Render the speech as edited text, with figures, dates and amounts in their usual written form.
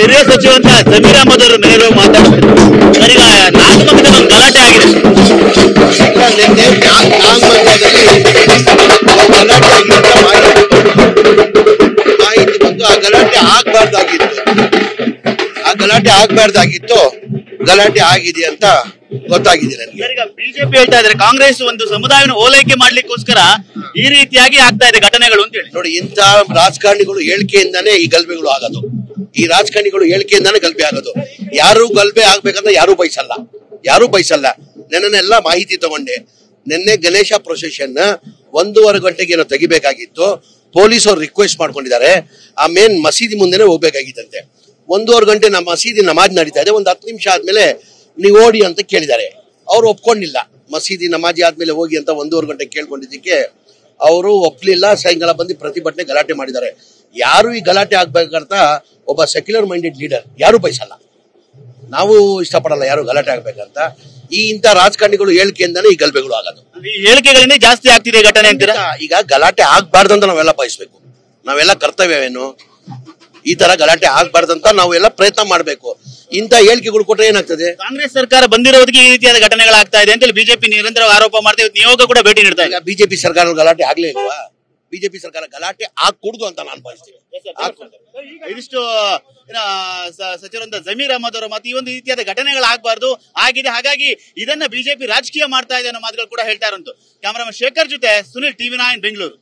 ಹಿರಿಯ ಸಚಿವಂತ ಜಮೀರ್ ಅಹಮದ್ ಅವರ ಮೇಲೆ ಮಾತಾಡ್ತಾರೆ. ಈಗ ನಾಗಮಂಗಲದಲ್ಲಿ ಒಂದು ಗಲಾಟೆ ಆಗಿದೆ. ನಿನ್ನೆ ಮಾಹಿತಿ ಬಂದು ಆ ಗಲಾಟೆ ಆಗ್ಬಾರ್ದಾಗಿತ್ತು. ಗಲಾಟೆ ಆಗಿದೆ ಅಂತ ಗೊತ್ತಾಗಿದೆ ನನಗೆ. ಈಗ ಬಿಜೆಪಿ ಹೇಳ್ತಾ ಇದ್ದಾರೆ ಕಾಂಗ್ರೆಸ್ ಒಂದು ಸಮುದಾಯವನ್ನು ಓಲೈಕೆ ಮಾಡ್ಲಿಕ್ಕೋಸ್ಕರ ಈ ರೀತಿಯಾಗಿ ಆಗ್ತಾ ಇದೆ ಘಟನೆಗಳು ಅಂತ ಹೇಳಿ. ನೋಡಿ, ಇಂಥ ರಾಜಕಾರಣಿಗಳು ಹೇಳಿಕೆಯಿಂದಾನೇ ಈ ಗಲಭೆಗಳು ಆಗೋದು. ಈ ರಾಜಕಾರಣಿಗಳು ಹೇಳಿಕೆಯಿಂದಾನೇ ಗಲಭೆ ಆಗೋದು. ಯಾರು ಗಲಭೆ ಆಗ್ಬೇಕಂತ ಯಾರು ಬಯಸಲ್ಲ. ನೆನ್ನೆಲ್ಲ ಮಾಹಿತಿ ತಗೊಂಡೆ. ನಿನ್ನೆ ಗಣೇಶ ಪ್ರೊಸೆಷನ್ 1:15 ಗಂಟೆಗೆ ಏನೋ ತೆಗಿಬೇಕಾಗಿತ್ತು. ಪೊಲೀಸ್ ಅವ್ರು ರಿಕ್ವೆಸ್ಟ್ ಮಾಡ್ಕೊಂಡಿದ್ದಾರೆ. ಆ ಮೇನ್ ಮಸೀದಿ ಮುಂದೆನೆ ಹೋಗ್ಬೇಕಾಗಿತ್ತಂತೆ. 1:15 ಗಂಟೆ ನಮ್ಮ ಮಸೀದಿ ನಮಾಜ್ ನಡೀತಾ ಇದೆ. ಒಂದು 10 ನಿಮಿಷ ಆದ್ಮೇಲೆ ನೀವು ಓಡಿ ಅಂತ ಕೇಳಿದ್ದಾರೆ. ಅವ್ರು ಒಪ್ಕೊಂಡಿಲ್ಲ. ಮಸೀದಿ ನಮಾಜಿ ಆದ್ಮೇಲೆ ಹೋಗಿ ಅಂತ 1:15 ಗಂಟೆ ಕೇಳ್ಕೊಂಡಿದ್ದಕ್ಕೆ ಅವರು ಒಪ್ಲಿಲ್ಲ. ಸಾಯಂಕಾಲ ಬಂದು ಪ್ರತಿಭಟನೆ ಗಲಾಟೆ ಮಾಡಿದ್ದಾರೆ. ಯಾರು ಈ ಗಲಾಟೆ ಆಗ್ಬೇಕಂತ ಒಬ್ಬ ಸೆಕ್ಯುಲರ್ ಮೈಂಡೆಡ್ ಲೀಡರ್ ಯಾರು ಬಯಸಲ್ಲ. ನಾವು ಇಷ್ಟಪಡಲ್ಲ ಯಾರು ಗಲಾಟೆ ಆಗ್ಬೇಕಂತ. ಇಂಥ ರಾಜಕಾರಣಿಗಳು ಹೇಳಿಕೆಯಿಂದಾನೇ ಈ ಗಲಭೆಗಳು ಆಗೋದು. ಈ ಹೇಳಿಕೆಗಳಿಂದ ಜಾಸ್ತಿ ಆಗ್ತಿದೆ ಘಟನೆ ಅಂತೀರಾ? ಈಗ ಗಲಾಟೆ ಆಗ್ಬಾರ್ದಂತ ನಾವೆಲ್ಲ ಬಯಸ್ಬೇಕು. ನಾವೆಲ್ಲ ಕರ್ತವ್ಯವೇನು, ಈ ತರ ಗಲಾಟೆ ಆಗ್ಬಾರ್ದಂತ ನಾವೆಲ್ಲ ಪ್ರಯತ್ನ ಮಾಡ್ಬೇಕು. ಇಂಥ ಹೇಳಿಕೆಗಳು ಕೊಟ್ರೆ ಏನಾಗ್ತದೆ? ಕಾಂಗ್ರೆಸ್ ಸರ್ಕಾರ ಬಂದಿರೋದಕ್ಕೆ ಈ ರೀತಿಯಾದ ಘಟನೆಗಳಾಗ್ತಾ ಇದೆ ಅಂತ ಬಿಜೆಪಿ ನಿರಂತರ ಆರೋಪ ಮಾಡ್ತಾ ನಿಯೋಗ ಕೂಡ ಭೇಟಿ ನೀಡ್ತಾ ಇದೆ. ಬಿಜೆಪಿ ಸರ್ಕಾರ ಗಲಾಟೆ ಆಗ್ಲೇ ಇಲ್ವಾ? ಬಿಜೆಪಿ ಸರ್ಕಾರ ಗಲಾಟೆ ಆಗ್ಕೂಡ್ದು ಅಂತ ನಾನು ಭಾವಿಸ್ತೀನಿ. ಇದಿಷ್ಟು ಸಚಿವರಂತ ಜಮೀರ್ ಅಹಮದ್ ಅವರ ಮಾತು. ಈ ಒಂದು ರೀತಿಯಾದ ಘಟನೆಗಳಾಗಬಾರ್ದು ಆಗಿದೆ, ಹಾಗಾಗಿ ಇದನ್ನ ಬಿಜೆಪಿ ರಾಜಕೀಯ ಮಾಡ್ತಾ ಇದೆ ಅನ್ನೋ ಮಾತುಗಳು ಕೂಡ ಹೇಳ್ತಾ ಇರೋದು. ಕ್ಯಾಮರಾಮನ್ ಶೇಖರ್ ಜೊತೆ ಸುನಿಲ್, TV9 ಬೆಂಗಳೂರು.